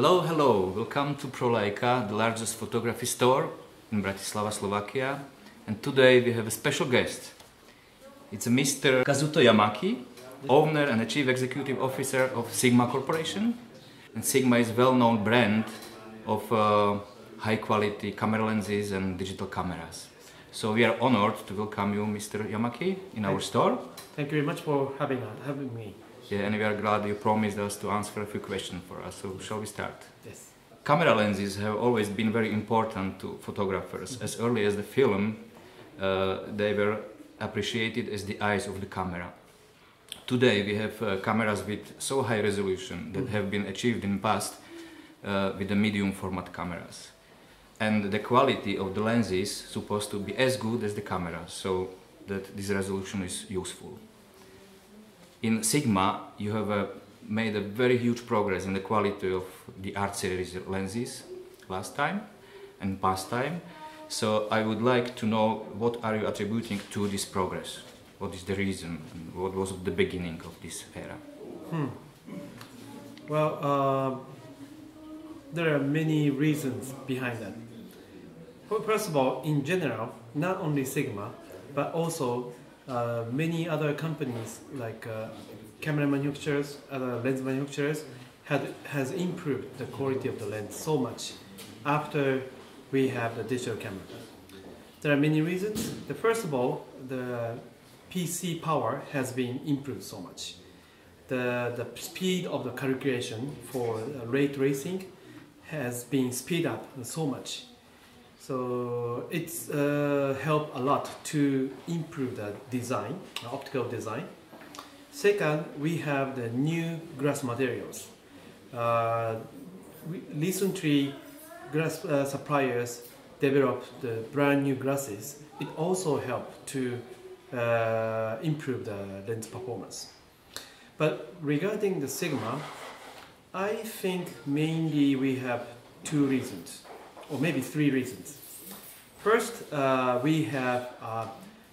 Hello, welcome to PROLaika, the largest photography store in Bratislava, Slovakia. And today we have a special guest. It's Mr. Kazuto Yamaki, owner and chief executive officer of Sigma Corporation. And Sigma is a well-known brand of high-quality camera lenses and digital cameras. So we are honored to welcome you, Mr. Yamaki, in our store. Thank you very much for having me. Yeah, and we are glad you promised us to answer a few questions for us. So shall we start? Yes. Camera lenses have always been very important to photographers. As early as the film, they were appreciated as the eyes of the camera. Today we have cameras with so high resolution that have been achieved in the past with the medium format cameras. And the quality of the lens is supposed to be as good as the camera, so that this resolution is useful. In Sigma, you have made a very huge progress in the quality of the art series lenses last time and past time. So I would like to know, what are you attributing to this progress? What is the reason? And what was the beginning of this era? Well, there are many reasons behind that. First of all, in general, not only Sigma, but also many other companies like camera manufacturers, other lens manufacturers has improved the quality of the lens so much after we have the digital camera. There are many reasons. First of all, the PC power has been improved so much. The speed of the calculation for ray tracing has been speed up so much. So it's helped a lot to improve the design, the optical design. Second, we have the new glass materials. Recently, glass suppliers developed the brand new glasses. It also helped to improve the lens performance. But regarding the Sigma, I think mainly we have two reasons, or maybe three reasons. First, we have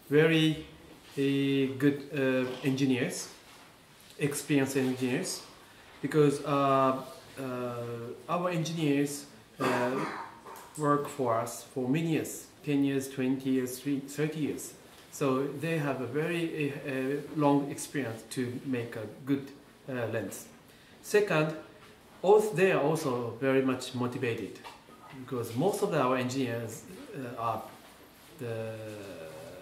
very good engineers, experienced engineers, because our engineers work for us for many years, 10 years, 20 years, 30 years. So they have a very long experience to make a good lens. Second, they are also very much motivated, because most of our engineers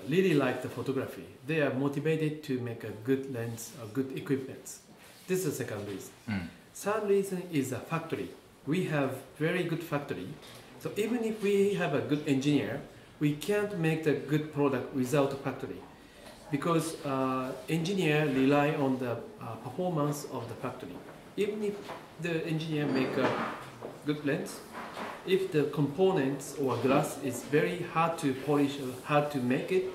really like the photography. They are motivated to make a good lens or good equipment. This is the second reason. Third reason is a factory. We have very good factory. So even if we have a good engineer, we can't make the good product without a factory, because engineer rely on the performance of the factory. Even if the engineer make a good lens, if the components or glass is very hard to polish or hard to make it,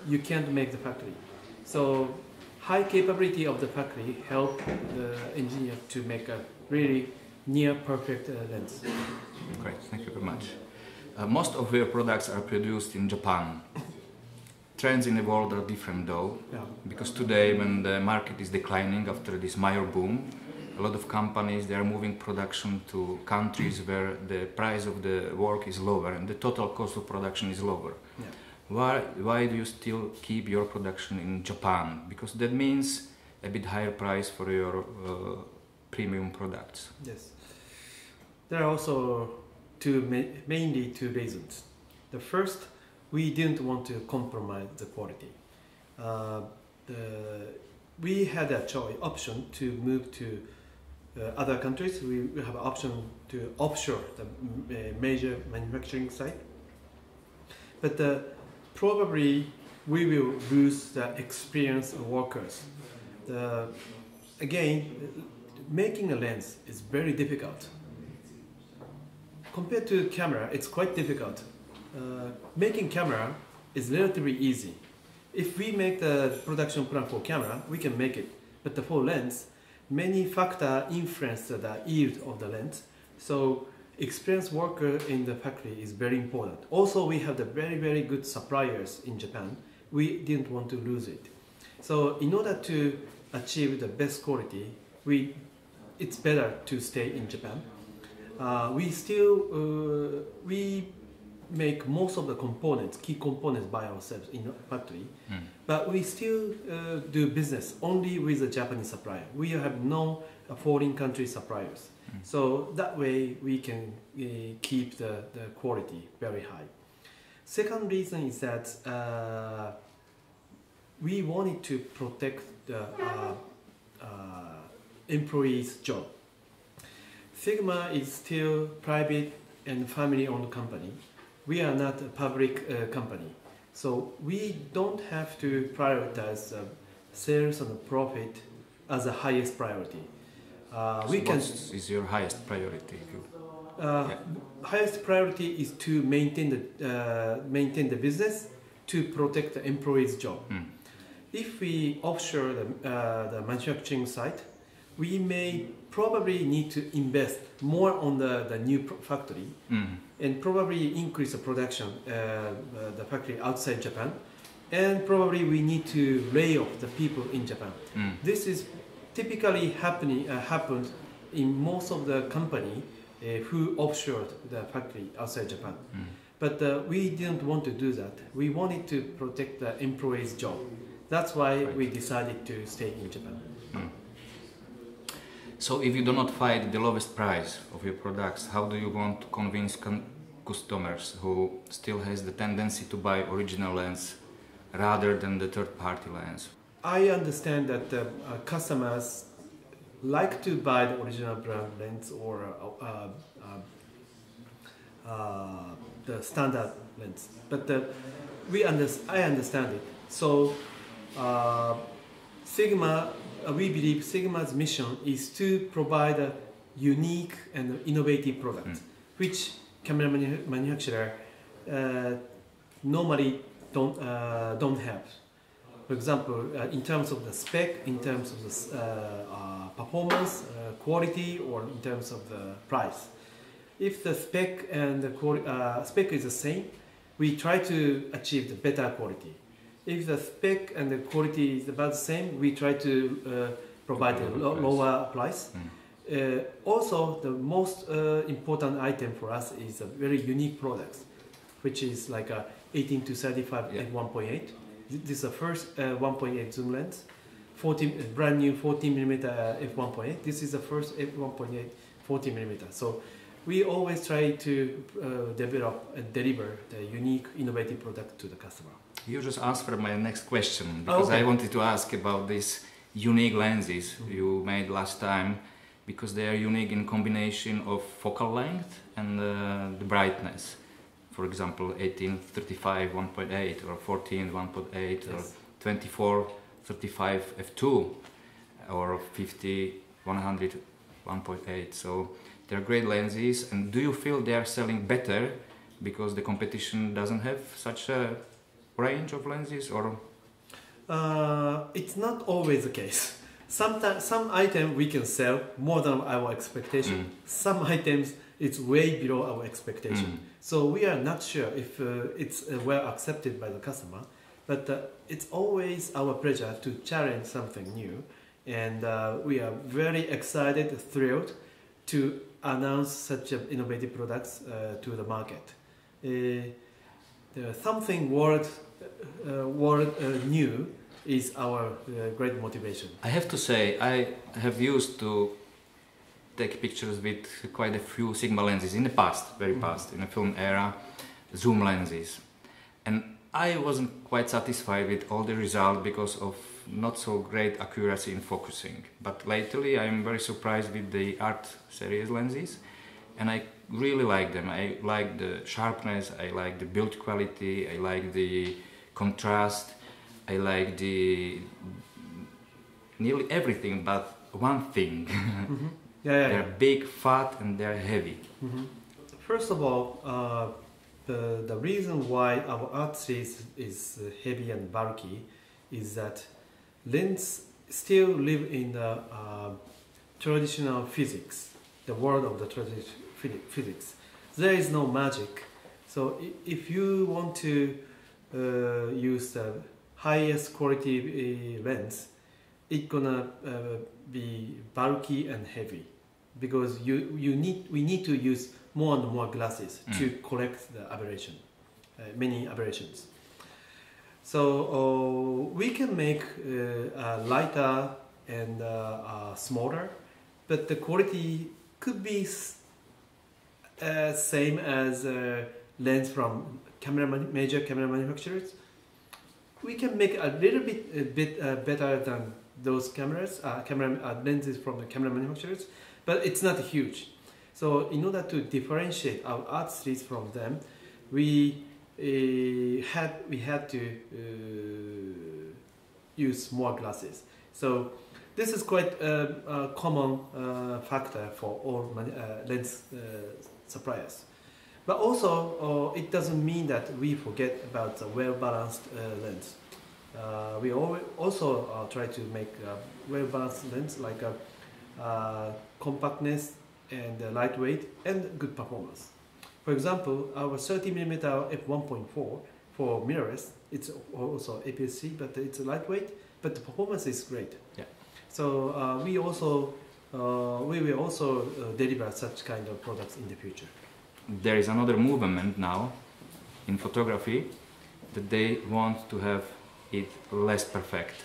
you can't make the factory. So high capability of the factory help the engineer to make a really near perfect lens. Great, thank you very much. Most of your products are produced in Japan. Trends in the world are different though, because today when the market is declining after this major boom, a lot of companies, they are moving production to countries where the price of the work is lower and the total cost of production is lower. Why do you still keep your production in Japan? Because that means a bit higher price for your premium products. Yes. There are also mainly two reasons. The first, we didn't want to compromise the quality. We had a option to move to other countries. We have an option to offshore the major manufacturing site. But probably we will lose the experienced workers. Again, making a lens is very difficult. Compared to camera, it's quite difficult. Making camera is relatively easy. If we make the production plan for camera, we can make it. But for lens, many factors influence the yield of the lens. So experienced worker in the factory is very important. Also, we have the very, very good suppliers in Japan. We didn't want to lose it. So in order to achieve the best quality, we it's better to stay in Japan. We make most of the components, key components by ourselves in the factory, but we still do business only with a Japanese supplier. We have no foreign country suppliers. So that way we can keep the quality very high. Second reason is that we wanted to protect the employees' job. Sigma is still private and family-owned company. We are not a public company, so we don't have to prioritize sales and profit as the highest priority. What is your highest priority? Highest priority is to maintain the business, to protect the employees' job. If we offshore the manufacturing site, we may probably need to invest more on the new factory and probably increase the production the factory outside Japan, and probably we need to lay off the people in Japan. This is typically happens in most of the company who offshored the factory outside Japan. But we didn't want to do that. We wanted to protect the employees' job. That's why we decided to stay in Japan. So if you do not find the lowest price of your products, how do you want to convince customers who still has the tendency to buy original lens rather than the third-party lens? I understand that customers like to buy the original brand lens or the standard lens, but I understand it. So we believe Sigma's mission is to provide a unique and innovative product, which camera manufacturer normally don't have. For example, in terms of the spec, in terms of the performance, quality, or in terms of the price. If the spec and the spec is the same, we try to achieve the better quality. If the spec and the quality is about the same, we try to provide a lower price. Also, the most important item for us is a very unique product, which is like a 18 to 35 f1.8. This is the first 1.8 zoom lens, brand new 14mm f1.8. This is the first f1.8 40mm. So we always try to develop and deliver the unique, innovative product to the customer. You just answered my next question, because I wanted to ask about these unique lenses you made last time, because they are unique in combination of focal length and the brightness. For example, 18-35 1.8 or 14 1.8 or 24-35 f2 or 50-100 1.8. So they're great lenses. And do you feel they are selling better because the competition doesn't have such a range of lenses, or? It's not always the case. Sometimes some items we can sell more than our expectation. Some items it's way below our expectation. So we are not sure if it's well accepted by the customer, but it's always our pleasure to challenge something new, and we are very excited, thrilled to announce such innovative products to the market. Something world new is our great motivation. I have to say, I have used to take pictures with quite a few Sigma lenses in the past, very past, in the film era, zoom lenses. And I wasn't quite satisfied with all the results because of not so great accuracy in focusing. But lately I am very surprised with the art series lenses, and I really like them. I like the sharpness, I like the build quality, I like the contrast, I like the nearly everything but one thing. They're big, fat, and they're heavy. First of all, the reason why our art series is heavy and bulky is that lenses still live in the traditional physics, the world of the traditional physics. There is no magic. So if you want to use the highest quality lens, it's gonna be bulky and heavy. because we need to use more and more glasses to correct the aberration, many aberrations. So we can make lighter and smaller, but the quality could be same as lens from major camera manufacturers. We can make a little bit better than those cameras, lenses from the camera manufacturers, but it's not huge. So in order to differentiate our art series from them, we had to use more glasses. So this is quite a common factor for all lens suppliers. But also, it doesn't mean that we forget about the well-balanced lens. We also try to make well-balanced lens, like compactness and lightweight and good performance. For example, our 30mm f1.4 for mirrorless, it's also APS-C, but it's lightweight, but the performance is great. Yeah. So we will also deliver such kind of products in the future. There is another movement now in photography that they want to have it less perfect.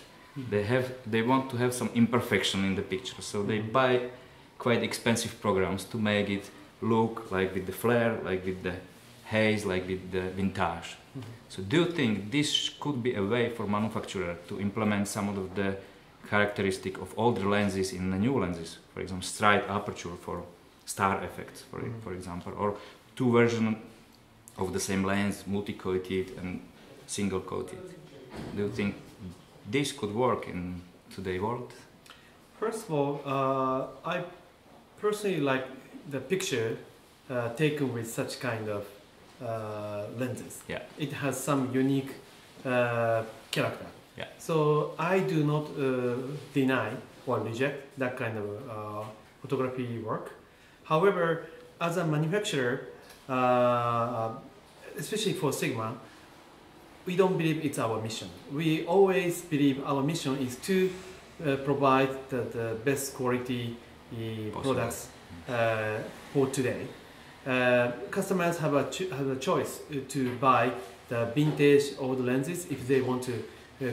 They want to have some imperfection in the picture, so they buy quite expensive programs to make it look like with the flare, like with the haze, like with the vintage. So do you think this could be a way for manufacturer to implement some of the characteristic of older lenses in the new lenses? For example, straight aperture for star effects, for example, or two versions of the same lens, multi-coated and single-coated. Do you think this could work in today's world? First of all, I personally like the picture taken with such kind of lenses. Yeah. It has some unique character. Yeah. So I do not deny or reject that kind of photography work. However, as a manufacturer, especially for Sigma, we don't believe it's our mission. We always believe our mission is to provide the best quality products for today. Customers have a choice to buy the vintage old lenses if they want to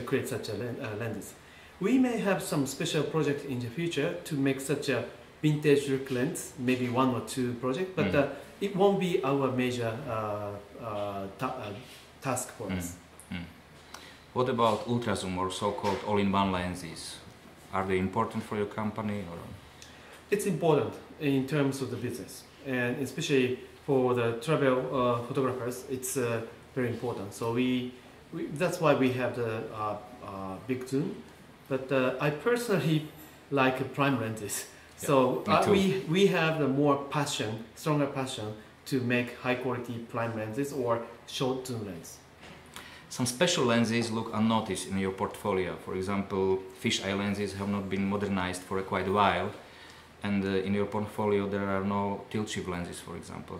create such lenses. We may have some special project in the future to make such a vintage look lens, maybe one or two projects, but it won't be our major task for us. What about ultra zoom or so-called all-in-one lenses? Are they important for your company? Or? It's important in terms of the business, and especially for the travel photographers, it's very important. So that's why we have the big zoom. But I personally like prime lenses. Yeah, so we have the stronger passion to make high quality prime lenses or short zoom lens. Some special lenses look unnoticed in your portfolio. For example, fisheye lenses have not been modernized for quite a while, and in your portfolio there are no tilt shift lenses, for example.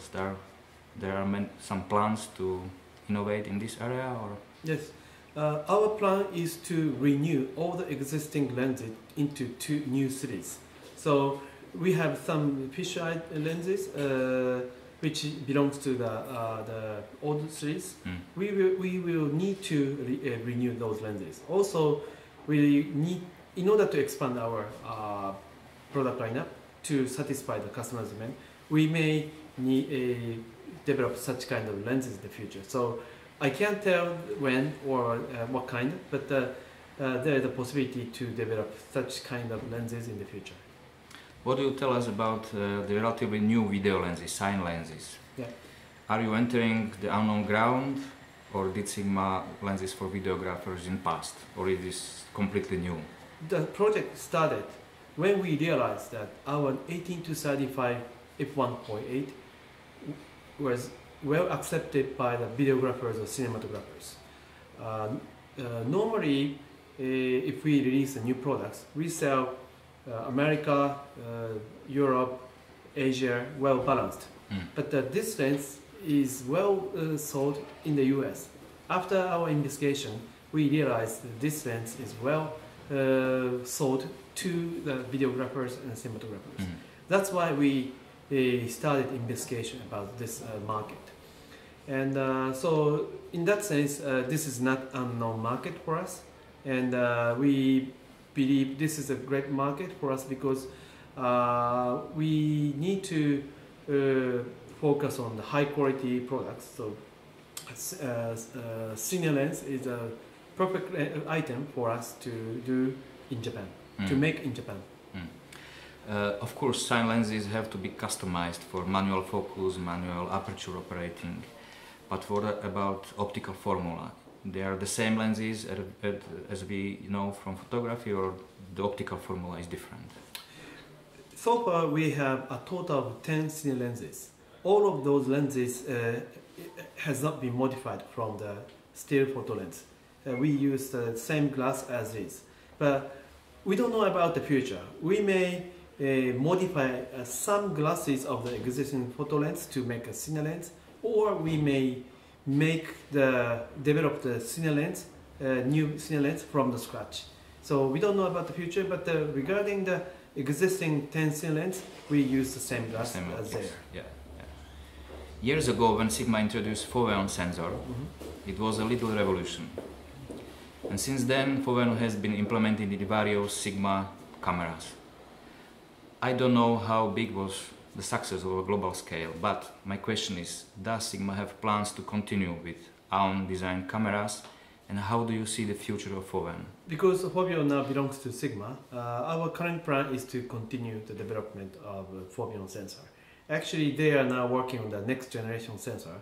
There are some plans to innovate in this area, or? Yes, our plan is to renew all the existing lenses into 2 new series. So we have some fisheye lenses which belongs to the old series. We will need to renew those lenses. Also, we need, in order to expand our product lineup to satisfy the customer's demand, we may need develop such kind of lenses in the future. So I can't tell when or what kind, but there is a possibility to develop such kind of lenses in the future. What do you tell us about the relatively new video lenses, sign lenses? Yeah. Are you entering the unknown ground, or did Sigma lenses for videographers in past, or it is completely new? The project started when we realized that our 18-35 f1.8 was well accepted by the videographers or cinematographers. Normally, if we release new products, we sell America, Europe, Asia, well balanced. But this lens is well sold in the US. After our investigation, we realized that this lens is well sold to the videographers and cinematographers. That's why we started investigation about this market. And so in that sense, this is not unknown market for us. And we believe this is a great market for us because we need to focus on the high quality products. So Cine lens is a perfect item for us to do in Japan, to make in Japan. Of course, Cine lenses have to be customized for manual focus, manual aperture operating. But what about optical formula? They are the same lenses as we know from photography, or the optical formula is different? So far we have a total of 10 Cine lenses. All of those lenses has not been modified from the still photo lens. We use the same glass as is. But we don't know about the future. We may modify some glasses of the existing photo lens to make a Cine lens, or we may develop the Cine lens, new Cine lens from the scratch. So we don't know about the future, but regarding the existing 10 Cine lens, we use the same glass as there. Yeah. Years ago, when Sigma introduced foveon sensor, it was a little revolution. And since then, foveon has been implemented in various Sigma cameras. I don't know how big was the success of a global scale, but my question is, does Sigma have plans to continue with own designed cameras, and how do you see the future of foveon? Because foveon now belongs to Sigma, our current plan is to continue the development of foveon sensor. Actually, they are now working on the next generation sensor,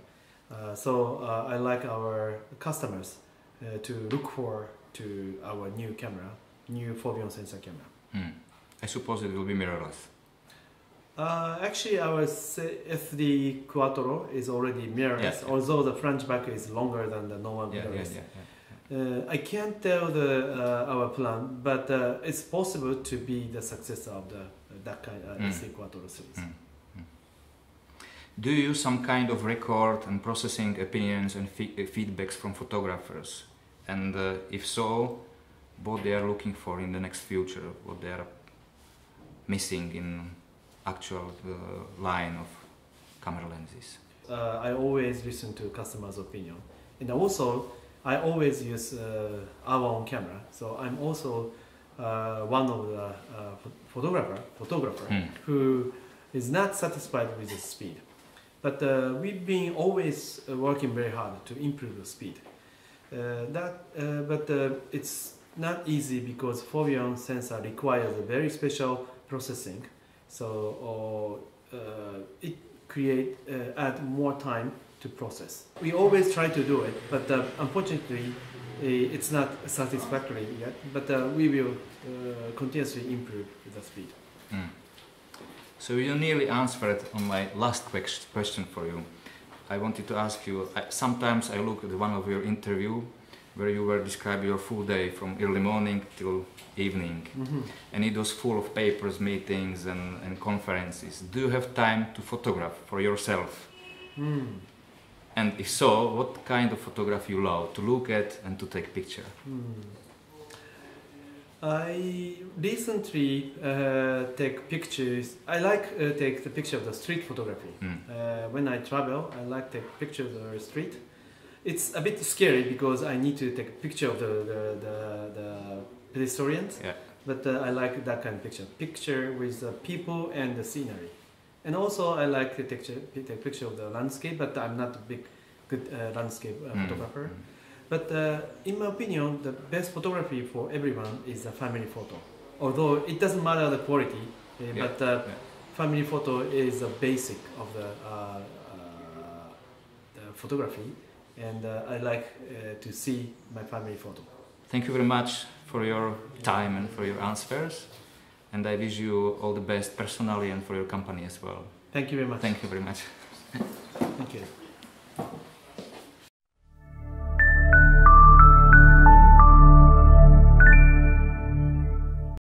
so I like our customers to look forward to our new camera, new foveon sensor camera. I suppose it will be mirrorless. Actually, our FD Quattro is already mirrorless, although the flange back is longer than the normal mirrorless. I can't tell our plan, but it's possible to be the successor of that kind of FD Quattro series. Do you use some kind of record and processing opinions and feedbacks from photographers? And if so, what they are looking for in the next future, what they are missing in actual line of camera lenses? I always listen to customers' opinion, and also I always use our own camera. So I'm also one of the photographer who is not satisfied with the speed. But we've been always working very hard to improve the speed. But it's not easy because foveon sensor requires a very special processing. So it add more time to process. We always try to do it, but unfortunately it's not satisfactory yet. But we will continuously improve the speed. So you nearly answered on my last question for you. I wanted to ask you, sometimes I look at one of your interview where you were describing your full day from early morning till evening, and it was full of papers, meetings and conferences. Do you have time to photograph for yourself? And if so, what kind of photography you love to look at and to take picture? I recently take pictures. I like take the picture of the street photography. When I travel, I like take pictures of the street. It's a bit scary because I need to take a picture of the pedestrians. But I like that kind of picture with the people and the scenery. And also I like to take picture of the landscape, but I'm not a good landscape photographer. But in my opinion, the best photography for everyone is a family photo. Although it doesn't matter the quality, but family photo is a basic of the photography, and I like to see my family photo. Thank you very much for your time and for your answers, and I wish you all the best personally and for your company as well. Thank you very much. Thank you very much. Thank you.